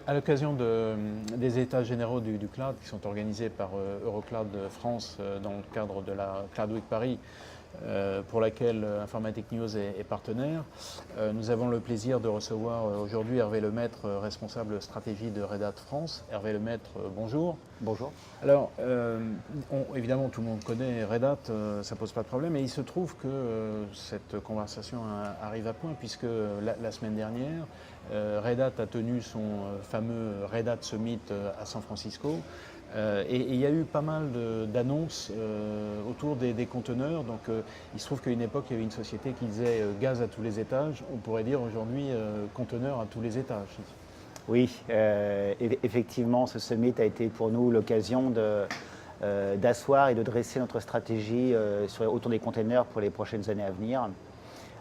à l'occasion des États généraux du cloud qui sont organisés par Eurocloud France dans le cadre de la Cloud Week Paris, pour laquelle Informatic News est partenaire, nous avons le plaisir de recevoir aujourd'hui Hervé Lemaître, responsable stratégie de Red Hat France. Hervé Lemaître, bonjour. Bonjour. Alors, évidemment, tout le monde connaît Red Hat, ça ne pose pas de problème, et il se trouve que cette conversation arrive à point, puisque la semaine dernière, Red Hat a tenu son fameux Red Hat Summit à San Francisco, et il y a eu pas mal d'annonces autour des conteneurs. Donc, il se trouve qu'à une époque, il y avait une société qui disait gaz à tous les étages. On pourrait dire aujourd'hui conteneurs à tous les étages. Oui, effectivement, ce summit a été pour nous l'occasion d'asseoir et de dresser notre stratégie autour des containers pour les prochaines années à venir.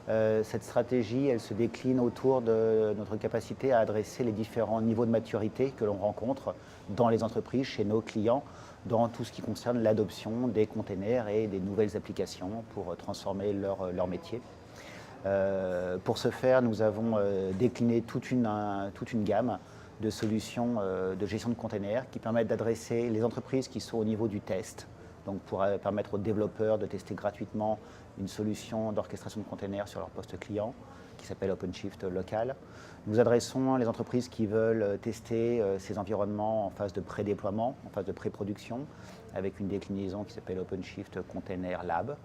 Cette stratégie, elle se décline autour de notre capacité à adresser les différents niveaux de maturité que l'on rencontre dans les entreprises, chez nos clients, dans tout ce qui concerne l'adoption des containers et des nouvelles applications pour transformer leur métier. Pour ce faire, nous avons décliné toute une gamme de solutions de gestion de containers qui permettent d'adresser les entreprises qui sont au niveau du test, donc pour permettre aux développeurs de tester gratuitement une solution d'orchestration de containers sur leur poste client qui s'appelle OpenShift Local. Nous adressons les entreprises qui veulent tester ces environnements en phase de pré-déploiement, en phase de pré-production, avec une déclinaison qui s'appelle OpenShift Container Lab.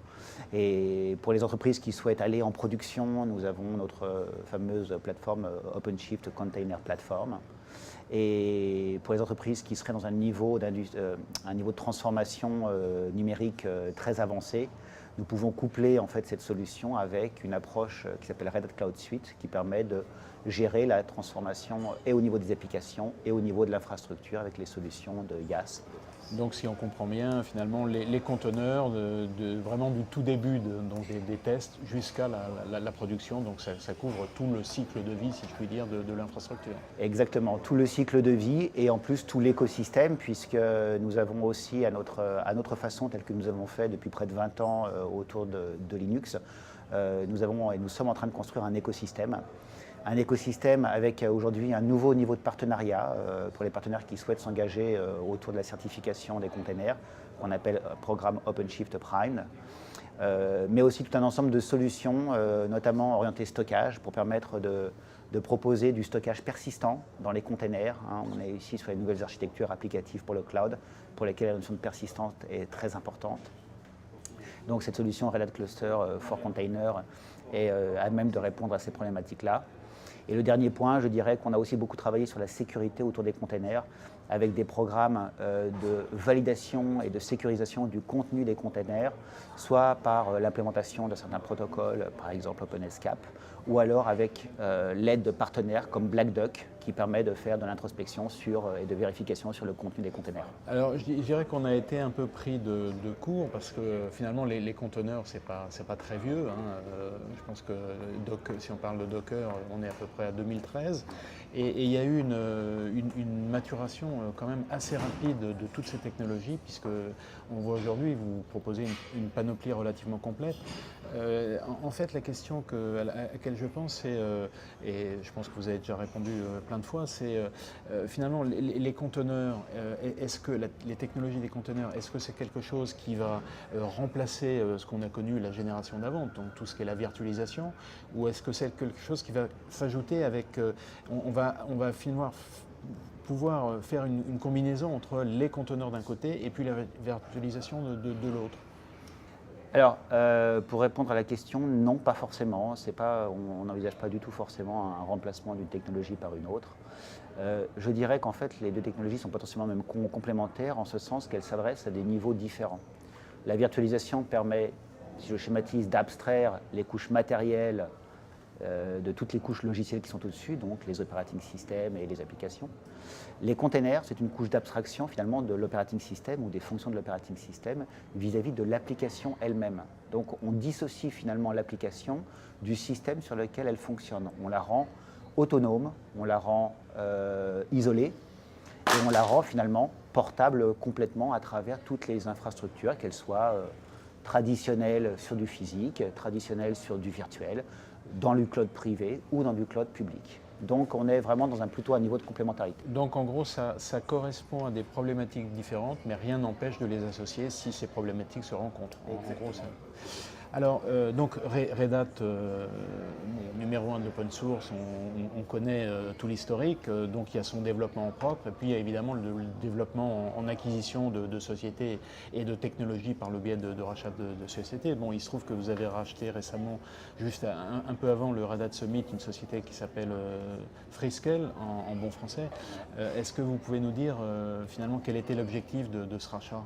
Et pour les entreprises qui souhaitent aller en production, nous avons notre fameuse plateforme OpenShift Container Platform. Et pour les entreprises qui seraient dans un niveau de transformation numérique très avancé, nous pouvons coupler en fait cette solution avec une approche qui s'appelle Red Hat Cloud Suite, qui permet de gérer la transformation et au niveau des applications et au niveau de l'infrastructure avec les solutions de IaaS. Donc, si on comprend bien, finalement, les conteneurs, vraiment du tout début donc des tests jusqu'à la production, donc ça couvre tout le cycle de vie, si je puis dire, de l'infrastructure. Exactement, tout le cycle de vie et en plus tout l'écosystème, puisque nous avons aussi à notre façon, telle que nous avons fait depuis près de 20 ans autour de Linux, nous sommes en train de construire un écosystème. Un écosystème avec aujourd'hui un nouveau niveau de partenariat pour les partenaires qui souhaitent s'engager autour de la certification des containers, qu'on appelle programme OpenShift Prime, mais aussi tout un ensemble de solutions, notamment orientées stockage, pour permettre de proposer du stockage persistant dans les containers. On est ici sur les nouvelles architectures applicatives pour le cloud, pour lesquelles la notion de persistance est très importante. Donc cette solution Red Hat Cluster for Container est à même de répondre à ces problématiques-là. Et le dernier point, je dirais qu'on a aussi beaucoup travaillé sur la sécurité autour des containers avec des programmes de validation et de sécurisation du contenu des containers, soit par l'implémentation de certains protocoles, par exemple OpenSCAP, ou alors avec l'aide de partenaires comme Black Duck, qui permet de faire de l'introspection et de vérification sur le contenu des containers. Alors, je dirais qu'on a été un peu pris de court, parce que finalement, les conteneurs, c'est pas très vieux. Je pense que si on parle de Docker, on est à peu près à 2013. Et il y a eu une maturation quand même assez rapide de toutes ces technologies, puisque on voit aujourd'hui, vous proposez une panoplie relativement complète. En fait, la question à laquelle je pense, c'est, et je pense que vous avez déjà répondu plein de fois, c'est finalement les conteneurs, est-ce que les technologies des conteneurs, est-ce que c'est quelque chose qui va remplacer ce qu'on a connu la génération d'avant, donc tout ce qui est la virtualisation, ou est-ce que c'est quelque chose qui va s'ajouter avec, on va finalement pouvoir faire une combinaison entre les conteneurs d'un côté et puis la virtualisation de l'autre? Alors, pour répondre à la question, non, pas forcément. On n'envisage pas du tout forcément un remplacement d'une technologie par une autre. Je dirais qu'en fait, les deux technologies sont potentiellement même complémentaires en ce sens qu'elles s'adressent à des niveaux différents. La virtualisation permet, si je schématise, d'abstraire les couches matérielles de toutes les couches logicielles qui sont au-dessus, donc les operating systems et les applications. Les containers, c'est une couche d'abstraction finalement de l'operating system ou des fonctions de l'operating system vis-à-vis de l'application elle-même. Donc on dissocie finalement l'application du système sur lequel elle fonctionne. On la rend autonome, on la rend isolée et on la rend finalement portable complètement à travers toutes les infrastructures, qu'elles soient traditionnelles sur du physique, traditionnelles sur du virtuel, dans du cloud privé ou dans du cloud public. Donc on est vraiment plutôt un niveau de complémentarité. Donc en gros, ça correspond à des problématiques différentes, mais rien n'empêche de les associer si ces problématiques se rencontrent. En gros, ça. Alors, donc Red Hat, numéro 1 de l'open source, on connaît tout l'historique, donc il y a son développement propre, et puis il y a évidemment le développement en acquisition de sociétés et de technologies par le biais de rachat de sociétés. Bon, il se trouve que vous avez racheté récemment, juste un peu avant le Red Hat Summit, une société qui s'appelle Freescale, en bon français. Est-ce que vous pouvez nous dire finalement quel était l'objectif de ce rachat ?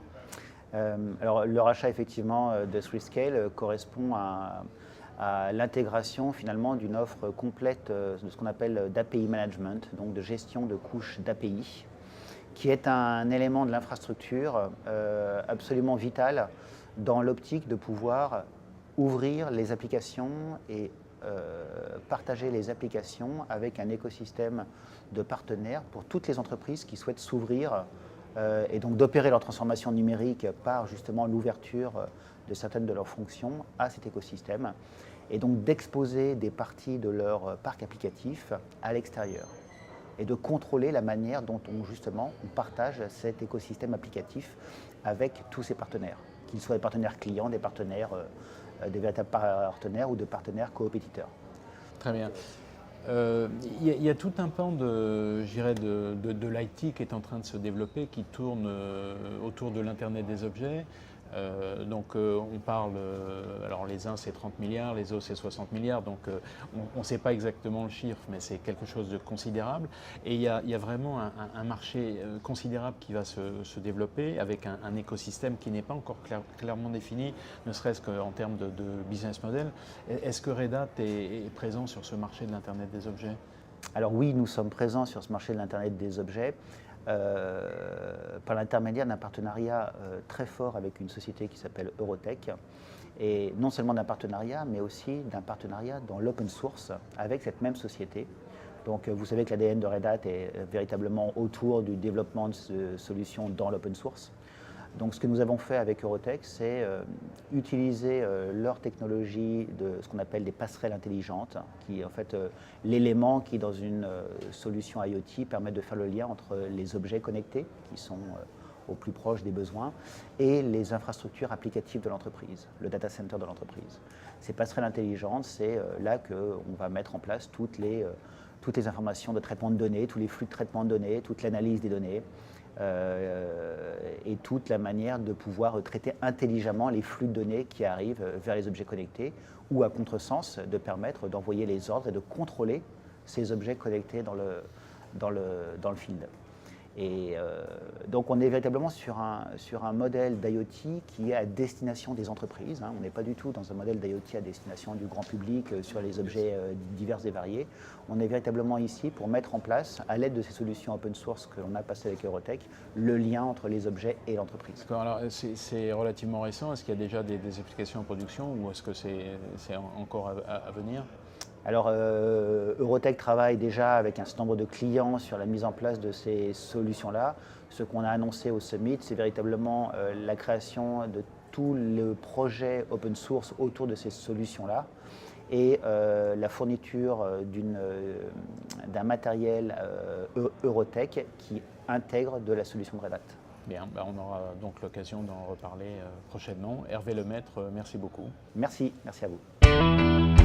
Alors le rachat effectivement de Freescale correspond à l'intégration finalement d'une offre complète de ce qu'on appelle d'API management, donc de gestion de couches d'API, qui est un élément de l'infrastructure absolument vital dans l'optique de pouvoir ouvrir les applications et partager les applications avec un écosystème de partenaires pour toutes les entreprises qui souhaitent s'ouvrir et donc d'opérer leur transformation numérique par justement l'ouverture de certaines de leurs fonctions à cet écosystème et donc d'exposer des parties de leur parc applicatif à l'extérieur et de contrôler la manière dont on partage cet écosystème applicatif avec tous ces partenaires, qu'ils soient des partenaires clients, des partenaires, des véritables partenaires ou de partenaires coopétiteurs. Très bien. Il y a tout un pan de l'IT qui est en train de se développer, qui tourne autour de l'Internet des objets. On parle, alors les uns c'est 30 milliards, les autres c'est 60 milliards, donc on ne sait pas exactement le chiffre, mais c'est quelque chose de considérable. Et il y a vraiment un marché considérable qui va se développer avec un écosystème qui n'est pas encore clairement défini, ne serait-ce qu'en termes de business model. Est-ce que Red Hat est présent sur ce marché de l'Internet des objets ? Alors oui, nous sommes présents sur ce marché de l'Internet des objets. Par l'intermédiaire d'un partenariat très fort avec une société qui s'appelle Eurotech, et non seulement d'un partenariat, mais aussi d'un partenariat dans l'open source avec cette même société. Donc vous savez que l'ADN de Red Hat est véritablement autour du développement de solutions dans l'open source. Donc ce que nous avons fait avec Eurotech, c'est utiliser leur technologie de ce qu'on appelle des passerelles intelligentes, qui est en fait l'élément qui, dans une solution IoT, permet de faire le lien entre les objets connectés, qui sont au plus proche des besoins, et les infrastructures applicatives de l'entreprise, le data center de l'entreprise. Ces passerelles intelligentes, c'est là qu'on va mettre en place toutes les informations de traitement de données, tous les flux de traitement de données, toute l'analyse des données, et toute la manière de pouvoir traiter intelligemment les flux de données qui arrivent vers les objets connectés, ou à contresens, de permettre d'envoyer les ordres et de contrôler ces objets connectés dans le field. Et donc on est véritablement sur un modèle d'IoT qui est à destination des entreprises. On n'est pas du tout dans un modèle d'IoT à destination du grand public sur les objets divers et variés. On est véritablement ici pour mettre en place, à l'aide de ces solutions open source que l'on a passées avec Eurotech, le lien entre les objets et l'entreprise. Alors c'est relativement récent. Est-ce qu'il y a déjà des applications en production ou est-ce que c'est encore à venir ? Alors, Eurotech travaille déjà avec un certain nombre de clients sur la mise en place de ces solutions-là. Ce qu'on a annoncé au Summit, c'est véritablement la création de tout le projet open source autour de ces solutions-là et la fourniture d'un matériel Eurotech qui intègre de la solution de Red Hat. Bien, on aura donc l'occasion d'en reparler prochainement. Hervé Lemaître, merci beaucoup. Merci à vous.